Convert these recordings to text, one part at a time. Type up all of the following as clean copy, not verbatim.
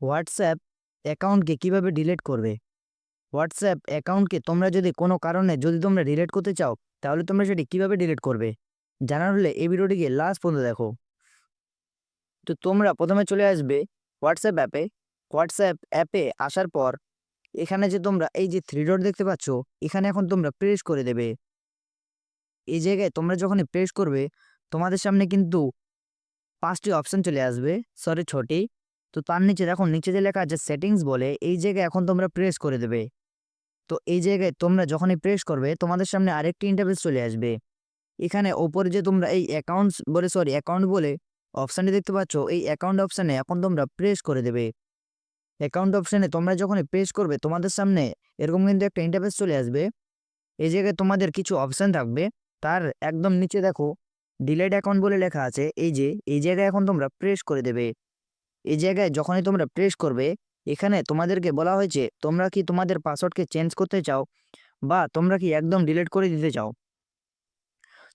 WhatsApp অ্যাকাউন্টকে কিভাবে delete করবে? হোয়াটসঅ্যাপ অ্যাকাউন্টকে তোমরা যদি কোনো কারণে যদি তোমরা ডিলিট করতে চাও, তাহলে তোমরা সেটি কিভাবে ডিলিট করবে? জানার হলে এই ভিডিওটিকে লাস্ট পর্যন্ত দেখো। তো তোমরা ১ম এ চলে আসবে হোয়াটসঅ্যাপ অ্যাপে। হোয়াটসঅ্যাপ অ্যাপে আসার পর এখানে যে তোমরা এই যে 3 ডট দেখতে পাচ্ছ, এখানে এখন তোমরা প্রেস করে দেবে। এই জায়গায় তোমরা যখনই প্রেস করবে, তোমাদের সামনে কিন্তু ৫ টি অপশন চলে আসবে, সরি ৬ টি। তো তার নিচে দেখো নিচে যে লেখা আছে সেটিংস বলে, এই জায়গায় এখন তোমরা প্রেস করে দেবে। তো এই জায়গায় তোমরা যখনই প্রেস করবে তোমাদের সামনে আরেকটি ইন্টারফেস চলে আসবে। এখানে ওপরে যে তোমরা এই অ্যাকাউন্ট বলে অপশনটি দেখতে পাচ্ছ, এই অ্যাকাউন্ট অপশনে এখন তোমরা প্রেস করে দেবে। অ্যাকাউন্ট অপশনে তোমরা যখনই প্রেস করবে তোমাদের সামনে এরকম কিন্তু একটা ইন্টারফেস চলে আসবে। এই জায়গায় তোমাদের কিছু অপশন থাকবে, তার একদম নিচে দেখো ডিলিট অ্যাকাউন্ট বলে লেখা আছে। এই জায়গায় এখন তোমরা প্রেস করে দেবে। এই জায়গায় যখনই তোমরা প্রেস করবে, এখানে তোমাদেরকে বলা হয়েছে তোমরা কি তোমাদের পাসওয়ার্ডকে চেঞ্জ করতে চাও বা তোমরা কি একদম ডিলিট করে দিতে চাও।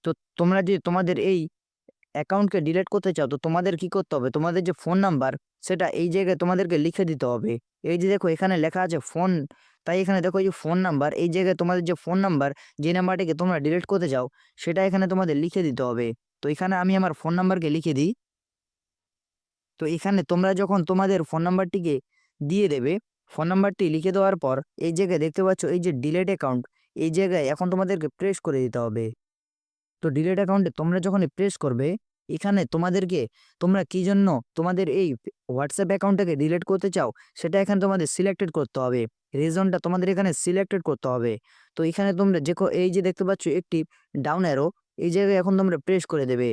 তো তোমরা যদি তোমাদের এই অ্যাকাউন্টকে ডিলিট করতে চাও, তো তোমাদের কি করতে হবে, তোমাদের যে ফোন নাম্বার সেটা এই জায়গায় তোমাদেরকে লিখে দিতে হবে। এই যে দেখো এখানে লেখা আছে ফোন, তাই এখানে দেখো এই যে ফোন নাম্বার, এই জায়গায় তোমাদের যে ফোন নাম্বার, যে নাম্বারটিকে তোমরা ডিলিট করতে চাও সেটা এখানে তোমাদের লিখে দিতে হবে। তো এখানে আমি আমার ফোন নাম্বারকে লিখে দিই। তো এখানে তোমরা যখন তোমাদের ফোন নাম্বারটিকে দিয়ে দেবে, ফোন নাম্বারটি লিখে দেওয়ার পর এই জায়গায় দেখতে পাচ্ছ এই যে ডিলিট অ্যাকাউন্ট, এই জায়গায় এখন তোমাদেরকে প্রেস করে দিতে হবে। তো ডিলিট অ্যাকাউন্টে তোমরা যখনই প্রেস করবে, এখানে তোমাদেরকে তোমরা কি জন্য তোমাদের এই হোয়াটসঅ্যাপ অ্যাকাউন্টটাকে ডিলিট করতে চাও সেটা এখানে তোমাদের সিলেক্টেড করতে হবে। রিজনটা তোমাদের এখানে সিলেক্টেড করতে হবে। তো এখানে তোমরা এই যে দেখতে পাচ্ছ একটি ডাউন অ্যারো, এই জায়গায় এখন তোমরা প্রেস করে দেবে।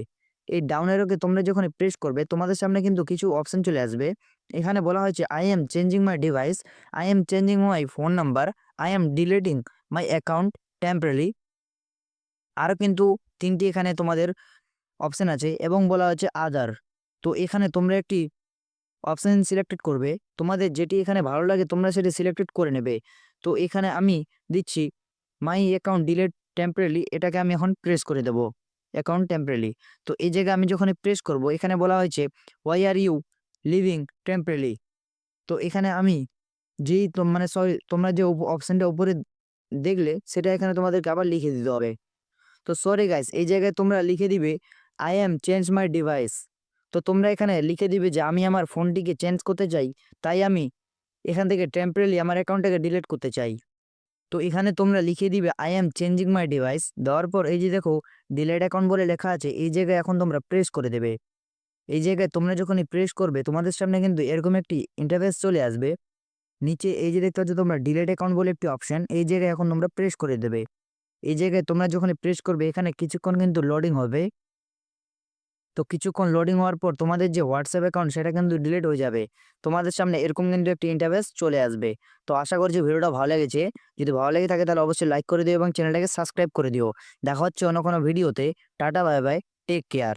এই ডাউন অ্যারোকে তোমরা যখন প্রেস করবে তোমাদের সামনে কিন্তু কিছু অপশন চলে আসবে। এখানে বলা হয়েছে I am changing my device, I am changing my phone number, I am deleting my account temporary. আরও কিন্তু ৩টি এখানে তোমাদের অপশন আছে এবং বলা হচ্ছে আদার। তো এখানে তোমরা একটি অপশন সিলেক্টেড করবে, তোমাদের যেটি এখানে ভালো লাগে তোমরা সেটি সিলেক্টেড করে নেবে। তো এখানে আমি দিচ্ছি মাই অ্যাকাউন্ট ডিলিট টেম্পোরারি, এটাকে আমি এখন প্রেস করে দেব অ্যাকাউন্ট টেম্পোরারি। তো এই জায়গায় আমি যখন প্রেস করব, এখানে বলা হয়েছে why are you living temporary. তো এখানে আমি মানে সরি তোমরা যে অপশনটা উপরে দেখলে সেটা এখানে তোমাদেরকে আবার লিখে দিতে হবে। তো সরি গাইস, এই জায়গায় তোমরা লিখে দিবে I am change my device. তো তোমরা এখানে লিখে দিবে যে আমি আমার ফোনটিকে চেঞ্জ করতে চাই, তাই আমি এখান থেকে টেম্পোরারি আমার অ্যাকাউন্টটাকে ডিলিট করতে চাই। তো এখানে তোমরা লিখে দিবে I am changing my device. দেওয়ার পর এই যে দেখো ডিলিট অ্যাকাউন্ট বলে লেখা আছে, এই জায়গায় এখন তোমরা প্রেস করে দেবে। এই জায়গায় তোমরা যখনই প্রেস করবে তোমাদের সামনে কিন্তু এরকম একটি ইন্টারফেস চলে আসবে। নিচে এই যে দেখতে পাচ্ছ তোমরা ডিলিট অ্যাকাউন্ট বলে একটি অপশন, এই জায়গায় এখন তোমরা প্রেস করে দেবে। এই জায়গায় তোমরা যখন প্রেস করবে এখানে কিছুক্ষণ কিন্তু লোডিং হবে। তো কিছুক্ষণ লোডিং হওয়ার পর তোমাদের যে হোয়াটসঅ্যাপ অ্যাকাউন্ট সেটা কিন্তু ডিলিট হয়ে যাবে। তোমাদের সামনে এরকম কিন্তু একটি ইন্টারফেস চলে আসবে। তো আশা করছি ভিডিওটা ভালো লেগেছে। যদি ভালো লেগে থাকে তাহলে অবশ্যই লাইক করে দিও এবং চ্যানেলটাকে সাবস্ক্রাইব করে দিও। দেখা হচ্ছে অন্য কোনো ভিডিওতে। Tata, bye bye, take care.